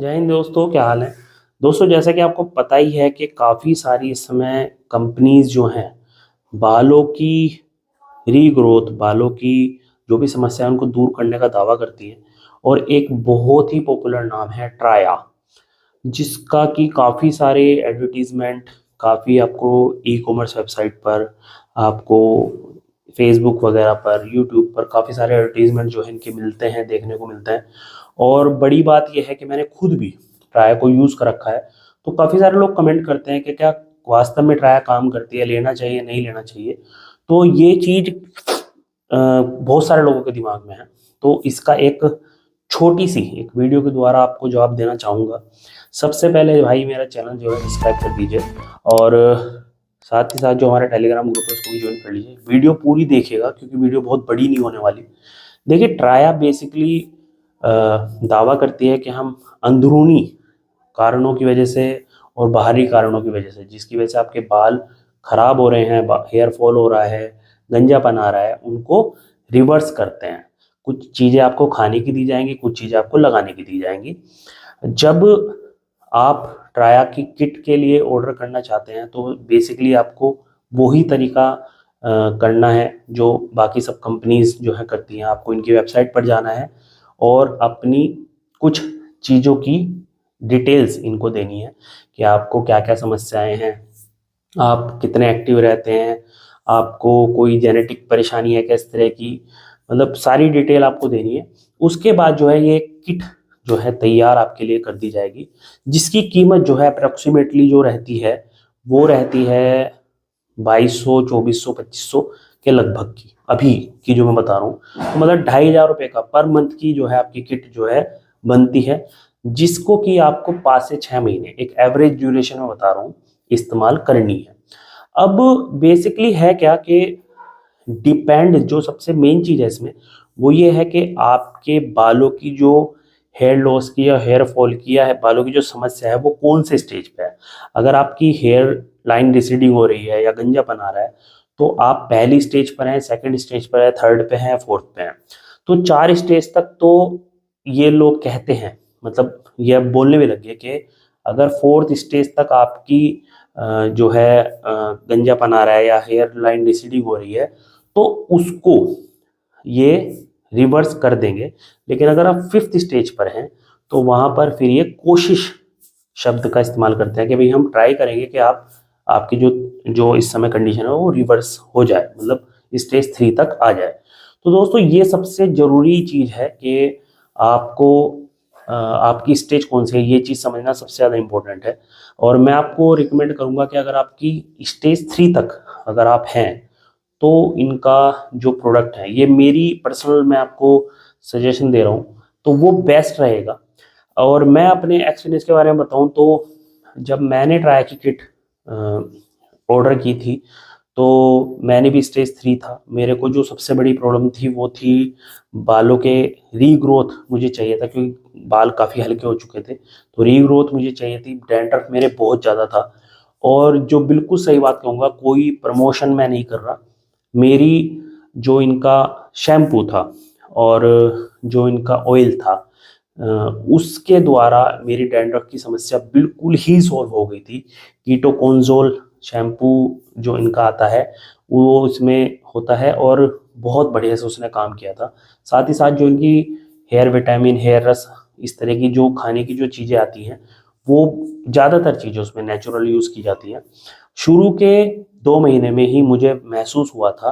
जय हिंद दोस्तों, क्या हाल है। दोस्तों, जैसा कि आपको पता ही है कि काफ़ी सारी इस समय कंपनीज जो हैं बालों की रीग्रोथ, बालों की जो भी समस्या है उनको दूर करने का दावा करती हैं। और एक बहुत ही पॉपुलर नाम है ट्राया, जिसका कि काफ़ी सारे एडवर्टीजमेंट, काफ़ी आपको ई कॉमर्स वेबसाइट पर, आपको फेसबुक वगैरह पर, यूट्यूब पर काफ़ी सारे एडवर्टीजमेंट जो है इनके मिलते हैं, देखने को मिलते हैं। और बड़ी बात यह है कि मैंने खुद भी ट्राया को यूज़ कर रखा है। तो काफ़ी सारे लोग कमेंट करते हैं कि क्या वास्तव में ट्राया काम करती है, लेना चाहिए नहीं लेना चाहिए। तो ये चीज़ बहुत सारे लोगों के दिमाग में है। तो इसका एक छोटी सी एक वीडियो के द्वारा आपको जवाब देना चाहूँगा। सबसे पहले भाई मेरा चैनल जो है सब्सक्राइब कर दीजिए, और साथ ही साथ जो हमारा टेलीग्राम ग्रुप है उसको भी ज्वाइन कर लीजिए। वीडियो पूरी देखिएगा क्योंकि वीडियो बहुत बड़ी नहीं होने वाली। देखिए, ट्राया बेसिकली दावा करती है कि हम अंदरूनी कारणों की वजह से और बाहरी कारणों की वजह से, जिसकी वजह से आपके बाल खराब हो रहे हैं, हेयर फॉल हो रहा है, गंजापन आ रहा है, उनको रिवर्स करते हैं। कुछ चीज़ें आपको खाने की दी जाएंगी, कुछ चीज़ें आपको लगाने की दी जाएंगी। जब आप ट्राया की किट के लिए ऑर्डर करना चाहते हैं तो बेसिकली आपको वही तरीका करना है जो बाकी सब कंपनीज जो है करती हैं। आपको इनकी वेबसाइट पर जाना है और अपनी कुछ चीज़ों की डिटेल्स इनको देनी है कि आपको क्या क्या समस्याएं हैं, आप कितने एक्टिव रहते हैं, आपको कोई जेनेटिक परेशानी है किस तरह की, मतलब सारी डिटेल आपको देनी है। उसके बाद जो है ये किट जो है तैयार आपके लिए कर दी जाएगी, जिसकी कीमत जो है अप्रोक्सीमेटली जो रहती है वो रहती है 2200, 2400, 2500 के लगभग की। अभी की जो मैं बता रहा हूँ तो मतलब 2500 रुपये का पर मंथ की जो है आपकी किट जो है बनती है, जिसको कि आपको 5 से 6 महीने, एक एवरेज ड्यूरेशन में बता रहा हूँ, इस्तेमाल करनी है। अब बेसिकली है क्या कि डिपेंड, जो सबसे मेन चीज़ है इसमें वो ये है कि आपके बालों की जो हेयर लॉस की या हेयर फॉल की या बालों की जो समस्या है वो कौन से स्टेज पे है। अगर आपकी हेयर लाइन रिसीडिंग हो रही है या गंजापन आ रहा है तो आप पहली स्टेज पर हैं, सेकंड स्टेज पर है, थर्ड पे हैं, फोर्थ पे हैं। तो 4 स्टेज तक तो ये लोग कहते हैं, मतलब ये अब बोलने में लगे कि अगर फोर्थ स्टेज तक आपकी जो है गंजापन आ रहा है या हेयर लाइन रिसीडिंग हो रही है तो उसको ये रिवर्स कर देंगे। लेकिन अगर आप फिफ्थ स्टेज पर हैं तो वहाँ पर फिर ये कोशिश शब्द का इस्तेमाल करते हैं कि भाई हम ट्राई करेंगे कि आप आपकी जो जो इस समय कंडीशन है वो रिवर्स हो जाए, मतलब स्टेज 3 तक आ जाए। तो दोस्तों, ये सबसे ज़रूरी चीज़ है कि आपको आपकी स्टेज कौन सी है ये चीज़ समझना सबसे ज़्यादा इम्पोर्टेंट है। और मैं आपको रिकमेंड करूँगा कि अगर आपकी स्टेज 3 तक अगर आप हैं तो इनका जो प्रोडक्ट है, ये मेरी पर्सनल मैं आपको सजेशन दे रहा हूँ, तो वो बेस्ट रहेगा। और मैं अपने एक्सपीरियंस के बारे में बताऊँ तो जब मैंने ट्राई की किट ऑर्डर की थी तो मैंने भी स्टेज 3 था। मेरे को जो सबसे बड़ी प्रॉब्लम थी वो थी बालों के रीग्रोथ मुझे चाहिए था, क्योंकि बाल काफ़ी हल्के हो चुके थे, तो रीग्रोथ मुझे चाहिए थी। डैंड्रफ मेरे बहुत ज़्यादा था। और जो बिल्कुल सही बात कहूँगा, कोई प्रमोशन मैं नहीं कर रहा, मेरी जो इनका शैम्पू था और जो इनका ऑयल था उसके द्वारा मेरी डैंड्रफ की समस्या बिल्कुल ही सॉल्व हो गई थी। कीटोकोंजोल शैम्पू जो इनका आता है वो इसमें होता है और बहुत बढ़िया से उसने काम किया था। साथ ही साथ जो इनकी हेयर विटामिन, हेयर रस, इस तरह की जो खाने की जो चीज़ें आती हैं वो ज़्यादातर चीज़ें उसमें नेचुरल यूज़ की जाती हैं। शुरू के 2 महीने में ही मुझे महसूस हुआ था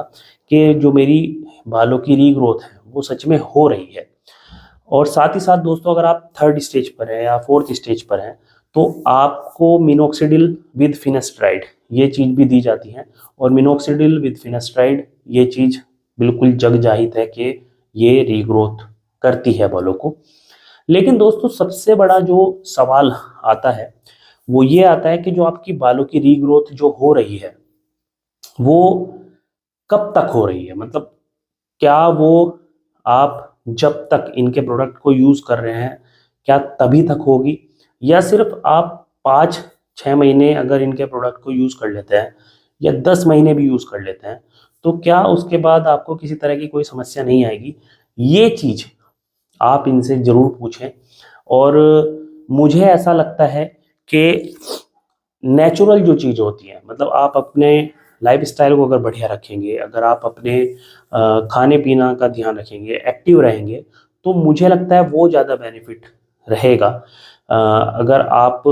कि जो मेरी बालों की रीग्रोथ है वो सच में हो रही है। और साथ ही साथ दोस्तों, अगर आप थर्ड स्टेज पर हैं या फोर्थ स्टेज पर हैं तो आपको मिनोक्सिडिल विद फिनेस्ट्राइड ये चीज़ भी दी जाती है। और मिनोक्सिडिल विद फिनेस्ट्राइड ये चीज़ बिल्कुल जग जाहिर है कि ये रीग्रोथ करती है बालों को। लेकिन दोस्तों, सबसे बड़ा जो सवाल आता है वो ये आता है कि जो आपकी बालों की रीग्रोथ जो हो रही है वो कब तक हो रही है। मतलब क्या वो आप जब तक इनके प्रोडक्ट को यूज़ कर रहे हैं क्या तभी तक होगी, या सिर्फ आप 5-6 महीने अगर इनके प्रोडक्ट को यूज़ कर लेते हैं या 10 महीने भी यूज़ कर लेते हैं तो क्या उसके बाद आपको किसी तरह की कोई समस्या नहीं आएगी। ये चीज़ आप इनसे ज़रूर पूछें। और मुझे ऐसा लगता है कि नेचुरल जो चीज़ होती है, मतलब आप अपने लाइफस्टाइल को अगर बढ़िया रखेंगे, अगर आप अपने खाने पीना का ध्यान रखेंगे, एक्टिव रहेंगे, तो मुझे लगता है वो ज़्यादा बेनिफिट रहेगा। अगर आप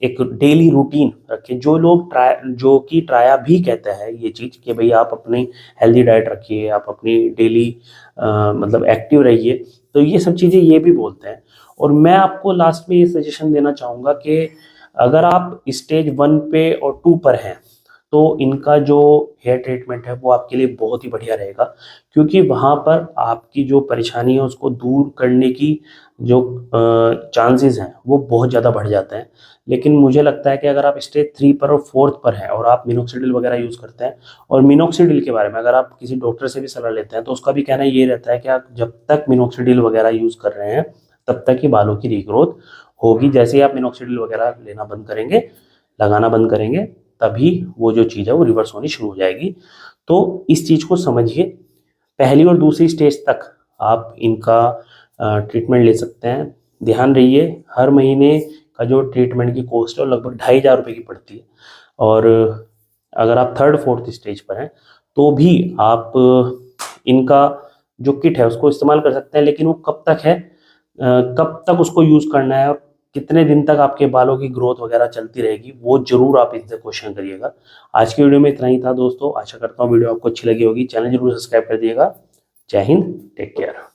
एक डेली रूटीन रखें, जो लोग जो कि ट्राया भी कहता है ये चीज़ कि भाई आप अपनी हेल्दी डाइट रखिए, आप अपनी डेली मतलब एक्टिव रहिए, तो ये सब चीज़ें ये भी बोलते हैं। और मैं आपको लास्ट में ये सजेशन देना चाहूँगा कि अगर आप स्टेज 1 पे और 2 पर हैं, तो इनका जो हेयर ट्रीटमेंट है वो आपके लिए बहुत ही बढ़िया रहेगा, क्योंकि वहाँ पर आपकी जो परेशानी है उसको दूर करने की जो चांसेस हैं वो बहुत ज़्यादा बढ़ जाते हैं। लेकिन मुझे लगता है कि अगर आप स्टेज 3 पर और 4th पर हैं और आप मिनोक्सिडिल वगैरह यूज़ करते हैं, और मिनोक्सिडिल के बारे में अगर आप किसी डॉक्टर से भी सलाह लेते हैं तो उसका भी कहना ये रहता है कि आप जब तक मिनोक्सिडिल वगैरह यूज़ कर रहे हैं तब तक ही बालों की रीग्रोथ होगी। जैसे ही आप मिनोक्सिडिल वगैरह लेना बंद करेंगे, लगाना बंद करेंगे, तभी वो जो चीज़ है वो रिवर्स होनी शुरू हो जाएगी। तो इस चीज़ को समझिए, पहली और दूसरी स्टेज तक आप इनका ट्रीटमेंट ले सकते हैं। ध्यान रहिए, हर महीने का जो ट्रीटमेंट की कॉस्ट है वो लगभग 2,500 की पड़ती है। और अगर आप 3rd 4th स्टेज पर हैं तो भी आप इनका जो किट है उसको इस्तेमाल कर सकते हैं। लेकिन वो कब तक है, कब तक उसको यूज़ करना है और कितने दिन तक आपके बालों की ग्रोथ वगैरह चलती रहेगी, वो जरूर आप इनसे क्वेश्चन करिएगा। आज की वीडियो में इतना ही था दोस्तों, आशा करता हूँ वीडियो आपको अच्छी लगी होगी। चैनल जरूर सब्सक्राइब कर दिएगा। जय हिंद, टेक केयर।